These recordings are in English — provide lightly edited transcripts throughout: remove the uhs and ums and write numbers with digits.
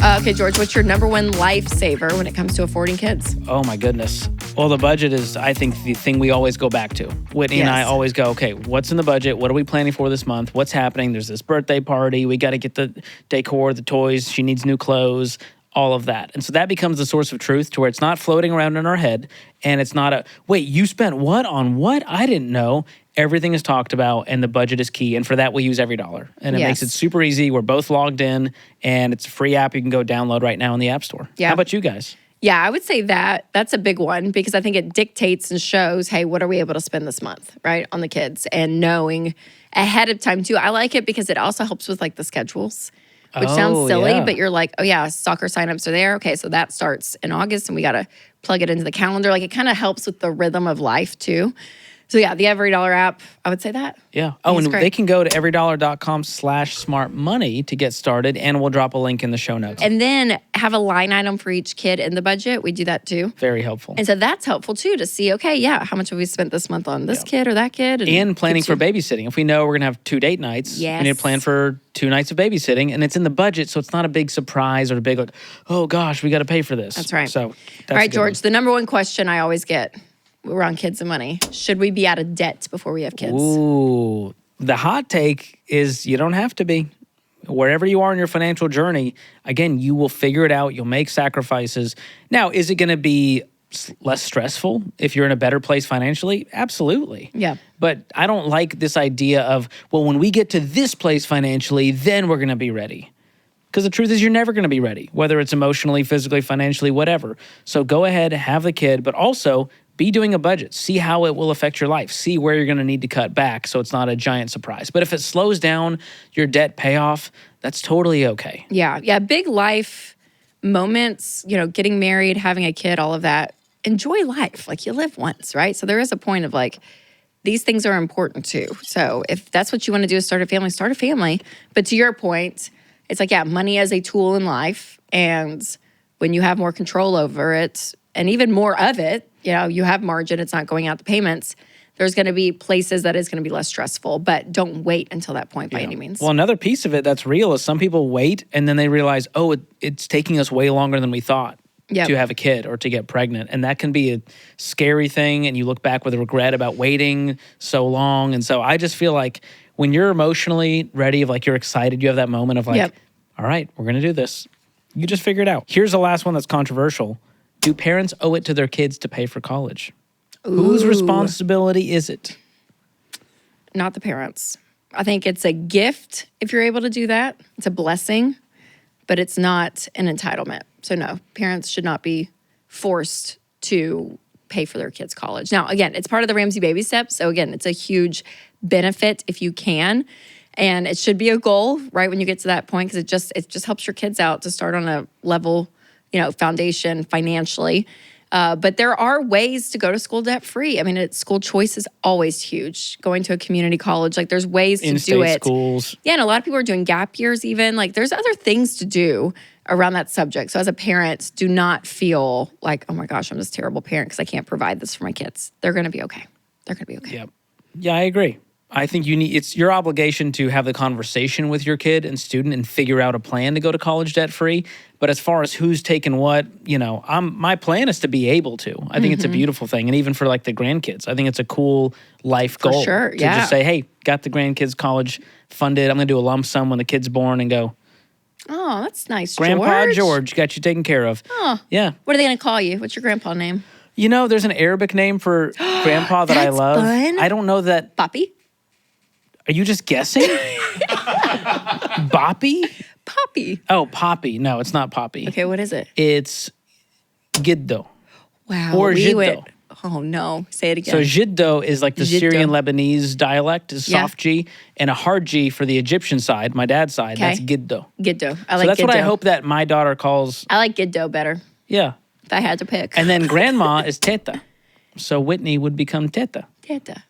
Okay, George, what's your number one lifesaver when it comes to affording kids? Oh, my goodness. Well, the budget is, I think, the thing we always go back to. Whitney and I always go, okay, what's in the budget? What are we planning for this month? What's happening? There's this birthday party. We got to get the decor, the toys. She needs new clothes, all of that. And so that becomes the source of truth to where it's not floating around in our head. And it's not wait, you spent what on what? I didn't know. Everything is talked about, and the budget is key. And for that, we use every dollar. And it makes it super easy. We're both logged in, and it's a free app you can go download right now in the App Store. Yeah. How about you guys? Yeah, I would say that's a big one because I think it dictates and shows, hey, what are we able to spend this month, right, on the kids? And knowing ahead of time, too. I like it because it also helps with, like, the schedules, which sounds silly, but you're like, oh, yeah, soccer signups are there. Okay, so that starts in August, and we got to plug it into the calendar. Like, it kind of helps with the rhythm of life, too. So, yeah, the Every Dollar app, I would say that. Yeah. Oh, and they can go to everydollar.com/smartmoney to get started, and we'll drop a link in the show notes. And then have a line item for each kid in the budget. We do that, too. Very helpful. And so that's helpful, too, to see, okay, yeah, how much have we spent this month on this kid or that kid? And planning for babysitting. If we know we're going to have 2 date nights, we need to plan for 2 nights of babysitting, and it's in the budget, so it's not a big surprise or a big, like, oh, gosh, we got to pay for this. That's right. So, all right, George, the number one question I always get around kids and money. Should we be out of debt before we have kids? Ooh, the hot take is you don't have to be. Wherever you are in your financial journey, again, you will figure it out. You'll make sacrifices. Now, is it going to be less stressful if you're in a better place financially? Absolutely. Yeah. But I don't like this idea of, well, when we get to this place financially, then we're going to be ready. Because the truth is you're never going to be ready, whether it's emotionally, physically, financially, whatever. So go ahead, have the kid, but also be doing a budget. See how it will affect your life. See where you're going to need to cut back so it's not a giant surprise. But if it slows down your debt payoff, that's totally okay. Yeah. Yeah. Big life moments, getting married, having a kid, all of that. Enjoy life. Like you live once, right? So there is a point of like, these things are important too. So if that's what you want to do is start a family, start a family. But to your point, it's like, yeah, money as a tool in life. And when you have more control over it and even more of it, you have margin, it's not going out the payments, there's going to be places that is going to be less stressful, but don't wait until that point by any means. Well, another piece of it that's real is some people wait and then they realize, oh, it's taking us way longer than we thought to have a kid or to get pregnant. And that can be a scary thing. And you look back with regret about waiting so long. And so I just feel like when you're emotionally ready, of like you're excited, you have that moment of like, all right, we're going to do this. You just figure it out. Here's the last one that's controversial. Do parents owe it to their kids to pay for college? Ooh. Whose responsibility is it? Not the parents. I think it's a gift if you're able to do that. It's a blessing, but it's not an entitlement. So no, parents should not be forced to pay for their kids' college. Now, again, it's part of the Ramsey baby steps. So again, it's a huge benefit if you can. And it should be a goal, right, when you get to that point, because it just helps your kids out to start on a level foundation financially. But there are ways to go to school debt-free. I mean, school choice is always huge. Going to a community college, like there's ways to do it. In-state schools. Yeah, and a lot of people are doing gap years even. Like there's other things to do around that subject. So as a parent, do not feel like, oh my gosh, I'm this terrible parent because I can't provide this for my kids. They're going to be okay. They're going to be okay. Yep. Yeah, I agree. I think it's your obligation to have the conversation with your kid and student and figure out a plan to go to college debt-free. But as far as who's taking what, my plan is to be able to. I think it's a beautiful thing. And even for like the grandkids, I think it's a cool life goal. For sure, to just say, hey, got the grandkids college funded. I'm going to do a lump sum when the kid's born and go, oh, that's nice, Grandpa George got you taken care of. Oh. Yeah. What are they going to call you? What's your grandpa name? There's an Arabic name for grandpa that I love. Fun. I don't know that. Papi? Are you just guessing? Boppy? Poppy. Oh, Poppy. No, it's not Poppy. Okay, what is it? It's Giddo. Wow. Or Jiddo. Oh, no. Say it again. So Jiddo is like the Syrian Lebanese dialect, is soft G, and a hard G for the Egyptian side, my dad's side. Okay. That's Giddo. Giddo. I So like that's Giddo. what I hope that my daughter calls. I like Giddo better. Yeah. If I had to pick. And then grandma is Teta. So Whitney would become Teta. Teta.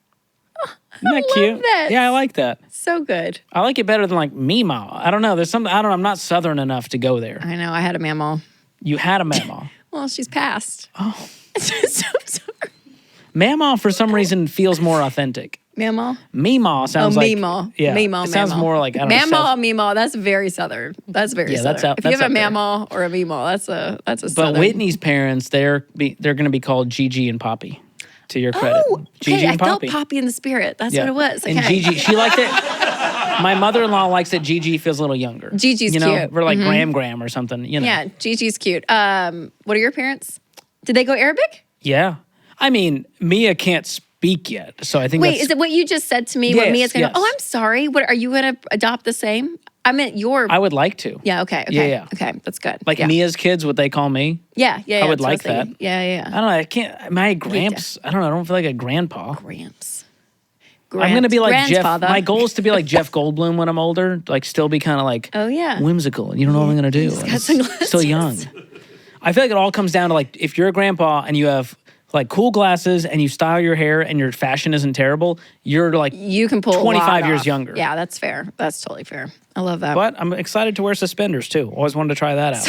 Isn't that cute? That. Yeah, I like that. So good. I like it better than like Meemaw. I don't know. There's something, I'm not Southern enough to go there. I know. I had a mamaw. You had a Mamaw. Well, she's passed. Oh. So sorry. Mamaw, for some reason, feels more authentic. Meemaw? Meemaw sounds like Meemaw. Yeah, Meemaw, it sounds Meemaw. more like I don't know. Meemaw, Meemaw. That's very Southern. That's very Yeah, Southern. If you that's have a up there. Meemaw or a Meemaw, that's a But Southern. Whitney's parents, they're going to be called Gigi and Poppy. To your credit, Oh, Gigi okay. and I felt Poppy. Poppy in the spirit. That's Yeah. what it was. Okay. And Gigi, she liked it. My mother-in-law likes that Gigi feels a little younger. Gigi's you know, cute. We're like Graham or something. You know. Yeah, Gigi's cute. What are your parents? Did they go Arabic? Yeah. I mean, Mia can't speak yet, so I think. Wait, is it what you just said to me? Yes, What Mia's going to yes. go, oh, I'm sorry. What are you going to adopt the same? I meant your. I would like to. Yeah, okay. Yeah. Okay, that's good. Like yeah. Mia's kids, what they call me. Yeah. I would that's what like was thinking. that. Yeah. I don't know. I can't. My gramps. I don't know. I don't feel like a grandpa. Gramps. I'm gonna be like Jeff. Grandfather. My goal is to be like Jeff Goldblum when I'm older. Like still be kind of like Oh, yeah. whimsical. You don't know what I'm gonna do. got I'm sunglasses. still young. I feel like it all comes down to like if you're a grandpa and you have like cool glasses and you style your hair and your fashion isn't terrible, you're like You can pull 25 a lot years off. younger. Yeah, that's fair. That's totally fair. I love that. But I'm excited to wear suspenders too. Always wanted to try that out.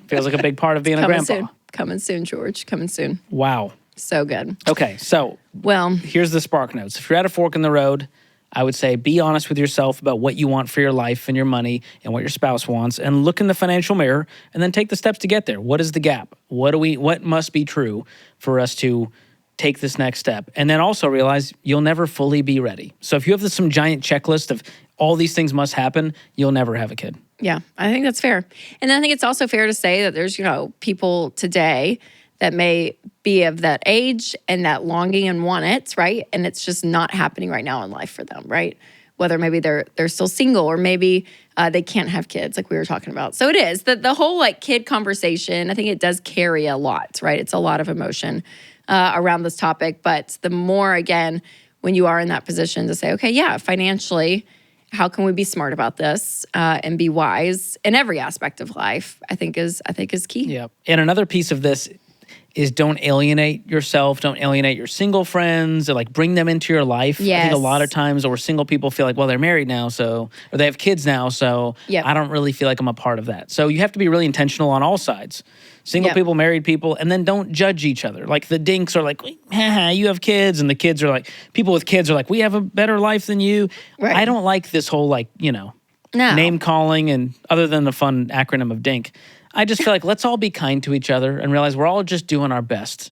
Feels like a big part of being a Coming grandpa. soon. Coming soon, George. Coming soon. Wow. So good. Okay, so Well, here's the spark notes. If you're at a fork in the road, I would say be honest with yourself about what you want for your life and your money and what your spouse wants, and look in the financial mirror and then take the steps to get there. What is the gap? What must be true for us to take this next step? And then also realize you'll never fully be ready. So if you have some giant checklist of all these things must happen, you'll never have a kid. yeah, I think that's fair. And I think it's also fair to say that there's, people today that may be of that age and that longing and want it, right? And it's just not happening right now in life for them, right? Whether maybe they're still single or maybe they can't have kids like we were talking about. So it is the whole like kid conversation. I think it does carry a lot, right? It's a lot of emotion around this topic. But the more, again, when you are in that position to say, okay, yeah, financially, how can we be smart about this and be wise in every aspect of life? I think is key. Yeah. And another piece of this is don't alienate yourself, don't alienate your single friends, or like bring them into your life. I think a lot of times where single people feel like, well, they're married now, so, or they have kids now, so Yep. I don't really feel like I'm a part of that. So you have to be really intentional on all sides. Single people, married people, and then don't judge each other. Like the DINKs are like, haha, you have kids, and the kids are like, people with kids are like, we have a better life than you. Right. I don't like this whole like, No. name calling and other than the fun acronym of DINK. I just feel like let's all be kind to each other and realize we're all just doing our best.